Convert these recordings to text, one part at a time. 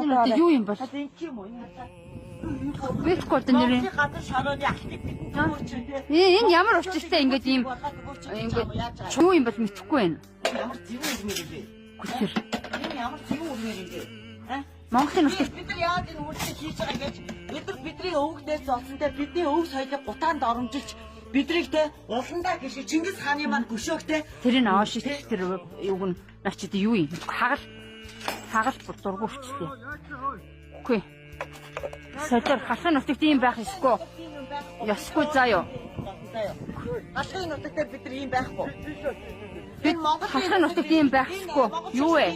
одоо юу юм бол? Энэ ч юм уу энэ хатаа. Бэхгүй дээ нэр. Газар шороны ахтыг бидний төгөөч тий. Энэ ямар учиртай ингээд ийм юу юм бол мэдэхгүй байна. Ямар зэвүүн үрмээр юм бэ? Хүчээр. Энэ ямар зэвүүн үрмээр юм бэ? Монголын нутагт бид нар яагаад энэ үйлчлэг хийж байгаа гэж бидний өвгдөөс зовсонтэй бидний өв соёлыг гутаанд оромжилж бидрийг те уландаа гэж Чингис хааны маань гүшөөгтэй тэрийг аваа шийдэх тэр юуг нь начид юу юм? Хагал бүр дургуурчтэй. Үгүй. Сэтэр хасаа нутагт ийм байх ёсгүй. Ёсгүй заа юу. Хасаа нутагт бид нар ийм байхгүй. Бид Монгол хасаа нутагт ийм байх ёсгүй. Юу вэ?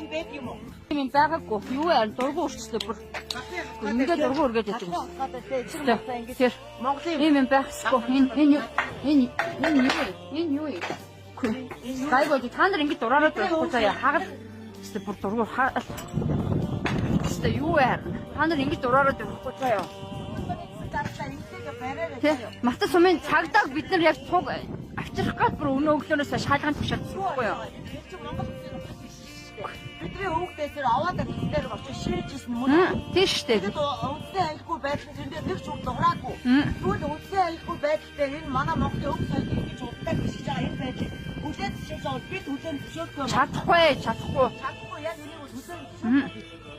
Ийм байгаагүй. Юу вэ? Дургуурчтэй бүр. Ингээд дургуур үргээд байдаг юм. Тэр Монголын ийм байх ёсгүй. Энэ юу вэ? Гайгүй та нар ингэж дураараад байхгүй заяа. Хагал бүр дургуур юу вэ? Та нар ингэж дураараад байхгүй заяа. Мата сумын цагдаа бид нар яг цуг авчрах гад бүр өнөө өглөөнөөс шалгаанд тушаалцсангүй юу? Бидний өвгдөөс аваад тэр очиж ширжсэн мөн. Тийш штэ. Өвгдөө айлгүй байдал тэр нэг ч дуураагүй. Тэгвэл өвгдөө айлгүй байдалтай энэ манай Монголын өв соёлыг ингэж удаа бишиж байгаа энэ байдлыг хүлээн зөвшөөрсөн бид хүлээн зөвшөөрөхгүй. Чадахгүй яг энийг хүлээн.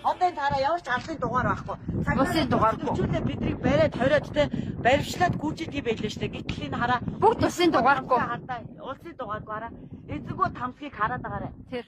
Одоо энэ тараа ямар ч алсын дугаар байхгүй. Усын дугааргүй. Чүлээ биднийг бариад хориод те баримтлаад гүйжидэг байлээ штэ. Гэтэл энэ хараа бүгд усын дугааргүй. Улсын дугааргүй хараа. Эзэгөө тамсгийг хараад байгаарэ. Тэр